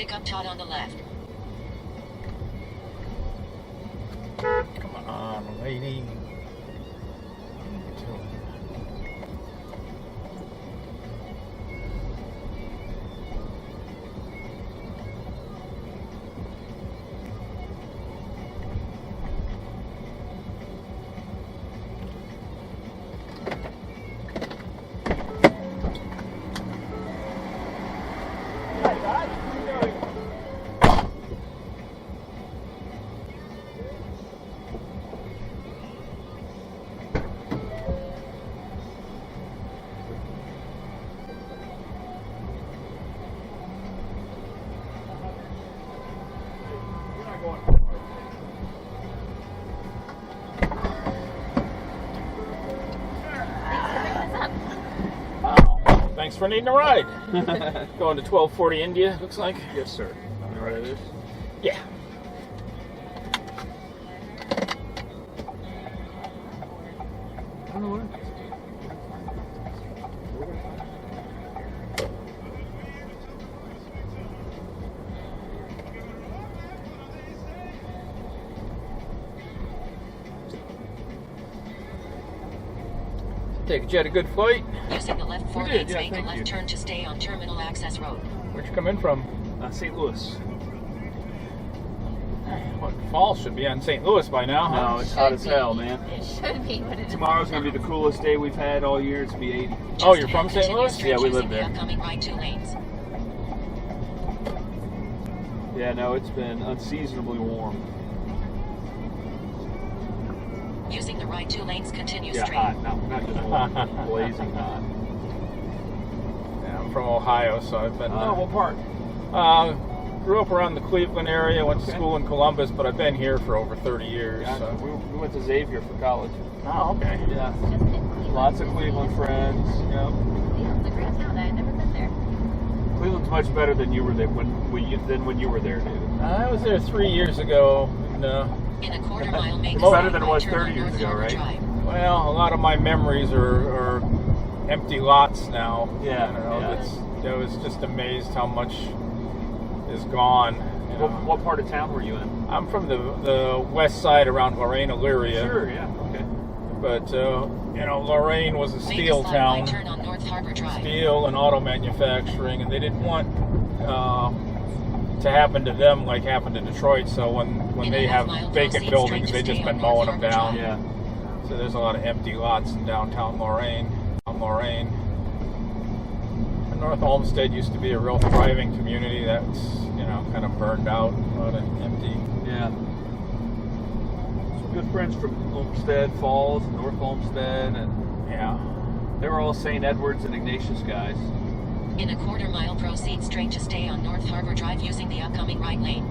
Pick up Todd on the left. Come on, lady. Thanks for needing a ride. Going to 1240 India, looks like. Yes, sir. You know where that is? Yeah. I don't know what it is. Take a jet, a good flight. Using the left 4 lanes, make a left turn to stay on Terminal Access Road. Where'd you come in from? St. Louis. What, fall should be on St. Louis by now, huh? No, it's hot as hell, man. It should be, but it's Tomorrow's going to be the coolest day we've had all year. It's going to be 80. Oh, you're from St. Louis? Yeah, we live there. Upcoming right 2 lanes. Yeah, no, it's been unseasonably warm. Using the right 2 lanes, continue Yeah, straight. hot. Not just warm, blazing hot. Yeah, I'm from Ohio, so I've been... Oh, what part? Grew up around the Cleveland area, went to school in Columbus, but I've been here for over 30 years. Yeah, So. we went to Xavier for college. Oh, okay. Yeah. just in Cleveland. Lots of Cleveland friends. Yeah. Cleveland's a great town. I've never been there. Cleveland's much better than you were there when you were there, dude. I was there 3 years ago. And, In a quarter mile, make It's a better straight than it right was turn 30 on years North ago, Harbor right? Drive. well, a lot of my memories are empty lots now. Yeah, I don't know, yeah. I was just amazed how much is gone. You know. What part of town were you in? I'm from the west side around Lorraine, Elyria. Sure, yeah, okay. But, Lorraine was a Make steel a slight town. right turn on North Harbor Drive. Steel and auto manufacturing, and they didn't want to happen to them like happened to Detroit. So when they have vacant buildings, they just been mowing them down. Yeah. So there's a lot of empty lots in downtown Lorraine. And North Olmsted used to be a real thriving community that's kind of burned out, a lot of empty. Yeah. Some good friends from Olmsted Falls, and North Olmsted, and Yeah. they were all St. Edwards and Ignatius guys. In a quarter mile, proceed straight to stay on North Harbor Drive using the upcoming right lane.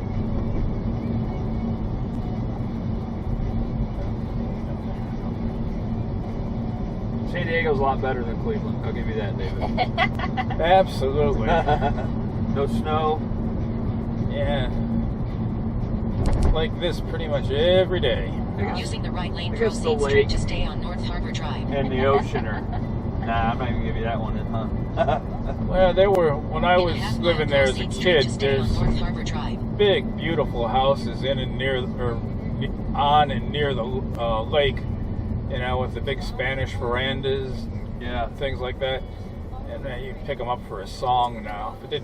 San Diego's a lot better than Cleveland. I'll give you that, David. Absolutely. No snow. Yeah. Like this pretty much every day. Using the right lane, I guess the proceed straight lake to stay on North Harbor Drive. and the ocean are... Nah, I'm not even gonna give you that one then, huh? Well, there were, when I In a was half living mile, there as a proceed straight kid, to stay on there's North Harbor Drive. big, beautiful houses in and near, or on and near the lake, with the big Spanish verandas, Yeah. things like that. And you pick them up for a song now. If it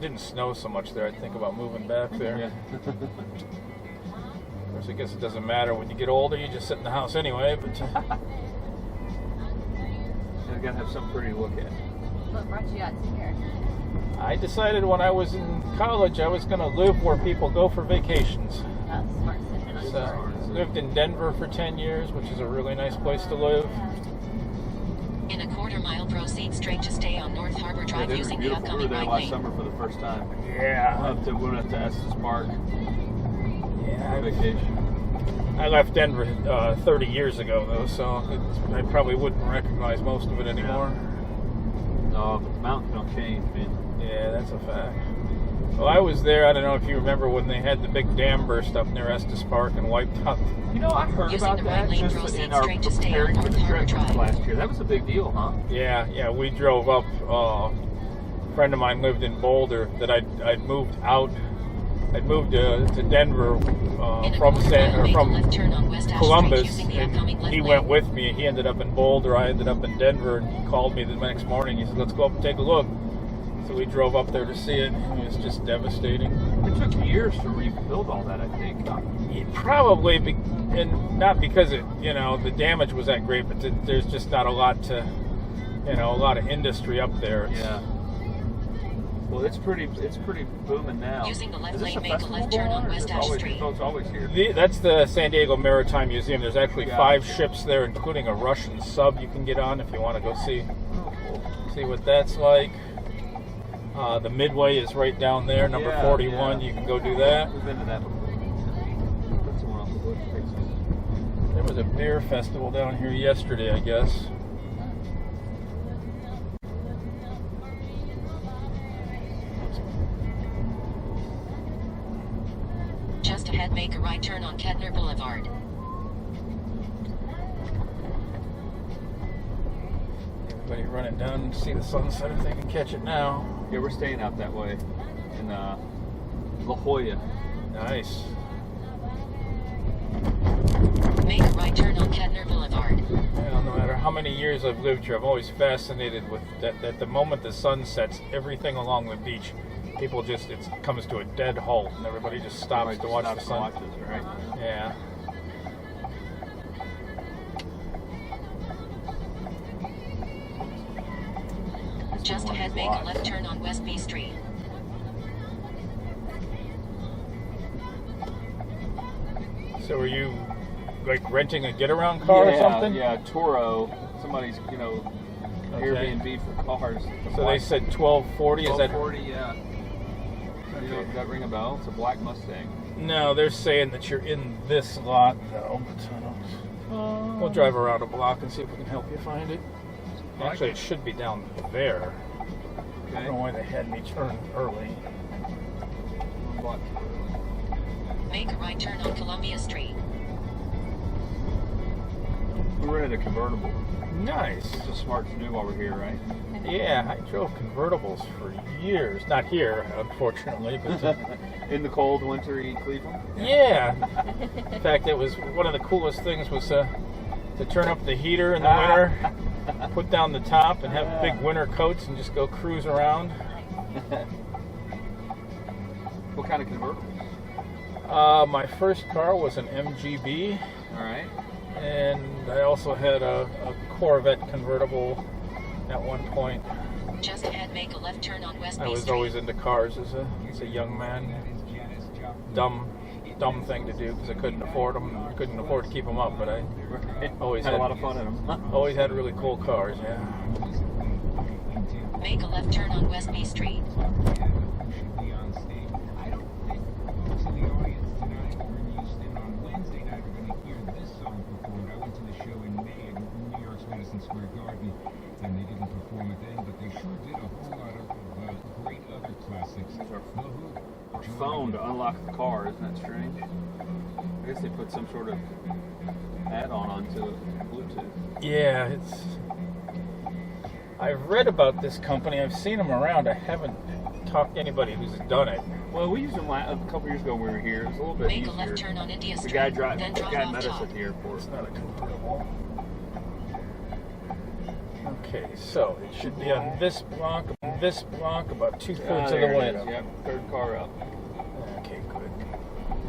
didn't snow so much there, I'd think about moving back there. Yeah. Of course, I guess it doesn't matter. When you get older, you just sit in the house anyway. But You gotta have something pretty to look at. What brought you out to here? I decided when I was in college I was going to live where people go for vacations. Smart decision. So I lived in Denver for 10 years, which is a really nice place to live. In a quarter mile, proceed straight to stay on North Harbor Drive Denver's using the beautiful. We were upcoming there right last lane. summer for the first time. Yeah. We went up to Estes Park Yeah, on vacation. I left Denver 30 years ago, though, so I probably wouldn't recognize most of it anymore. No, but the mountains don't change, man. Yeah, that's a fact. Well, I was there, I don't know if you remember when they had the big dam burst up near Estes Park and wiped out. You know, I heard Using about the right that lane, just proceed in our straight to stay preparing on for the North Harbor trip Drive. last year. That was a big deal, huh? Yeah, we drove up friend of mine lived in Boulder that I'd moved out. I'd moved to Denver from Columbus, and he went with me. He ended up in Boulder. I ended up in Denver, and he called me the next morning. He said, "Let's go up and take a look." So we drove up there to see it. It was just devastating. It took years to rebuild all that, I think. Probably, and not because the damage was that great, but there's just not a lot to, a lot of industry up there. Yeah. Well, it's pretty booming now. Using the left lane, make a left turn on West Ash Street. It's always here. That's the San Diego Maritime Museum. There's actually 5 ships there, including a Russian sub you can get on if you want to go see what that's like. The Midway is right down there, number 41. Yeah. You can go do that. We've been to that before. That's one off the list. There was a beer festival down here yesterday, I guess. Just ahead, make a right turn on Kettner Boulevard. Everybody running down to see the sunset if they can catch it now. Yeah, we're staying out that way in La Jolla. Nice. Make a right turn on Kettner Boulevard. Well, no matter how many years I've lived here, I'm always fascinated with that the moment the sun sets, everything along the beach, it comes to a dead halt, and everybody just stops to watch the sun. Right? Yeah. Just ahead, make a left turn on West B Street. So are you renting a get-around car or something? Yeah, Turo. Somebody's, Airbnb for cars. So they said $1240. Is that $1240? Yeah. Okay. Does that ring a bell? It's a black Mustang. No, they're saying that you're in this lot, though. But I don't. We'll drive around a block and see if we can help you find it. Actually, it should be down there. Okay. I don't know why they had me turn early. Make a right turn on Columbia Street. We rented a convertible. Nice. It's a smart to do while we're here, right? Yeah, I drove convertibles for years. Not here, unfortunately, but in the cold, wintry Cleveland. Yeah. In fact, it was one of the coolest things was to turn up the heater in the winter, put down the top, and have big winter coats and just go cruise around. What kind of convertibles? My first car was an MGB. All right. And I also had a Corvette convertible at one point. Just ahead, make a left turn on West B Street. I was always into cars as a young man. Dumb thing to do because I couldn't afford them. I couldn't afford to keep them up, but I always had a lot of fun in them. Always had really cool cars. Yeah. Make a left turn on West B Street. Square Garden, and they didn't perform it then, but they sure did a whole lot of great other classics. Our phone to unlock the car, isn't that strange? I guess they put some sort of add-on onto it, Bluetooth. Yeah, I've read about this company. I've seen them around. I haven't talked to anybody who's done it. Well, we used them a couple years ago when we were here. It was a little bit easier. Make a left turn on India Street. The guy then drive off met us top. at the airport. It's not a convertible. Okay, so it should be on this block, about 2/3 of the way up. Yep, third car up. Okay, good.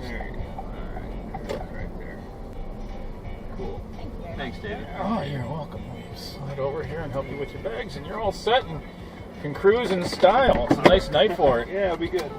There you go. All right there. Cool. Thanks, David. Oh, you're welcome. We'll slide over here and help you with your bags, and you're all set and can cruise in style. It's a nice night for it. Yeah, it'll be good.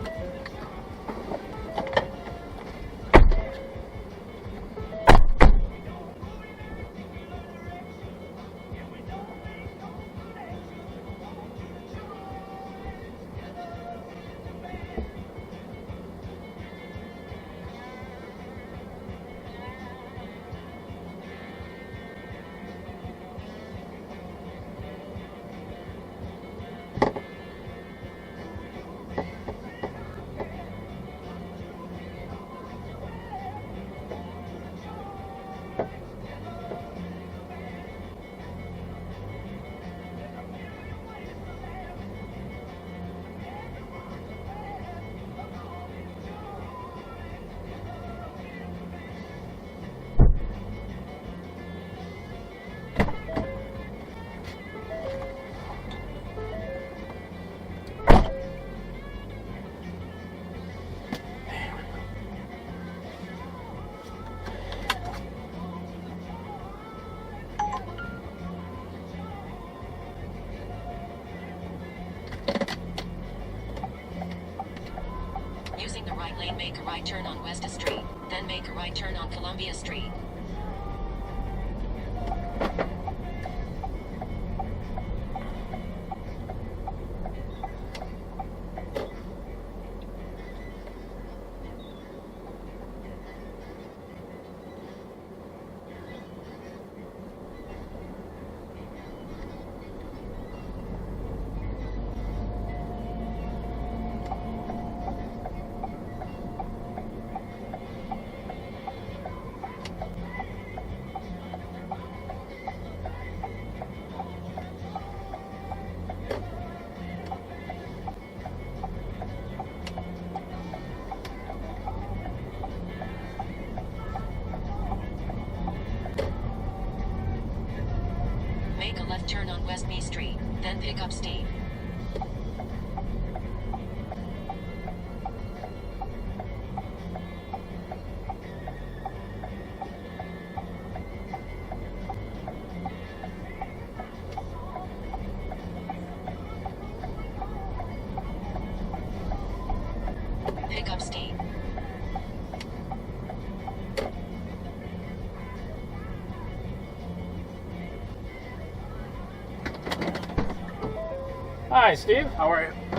right turn on West Street, then make a right turn on Columbia Street. Make a left turn on West B Street, then pick up steep. Pick up steep. Hi, Steve. How are you?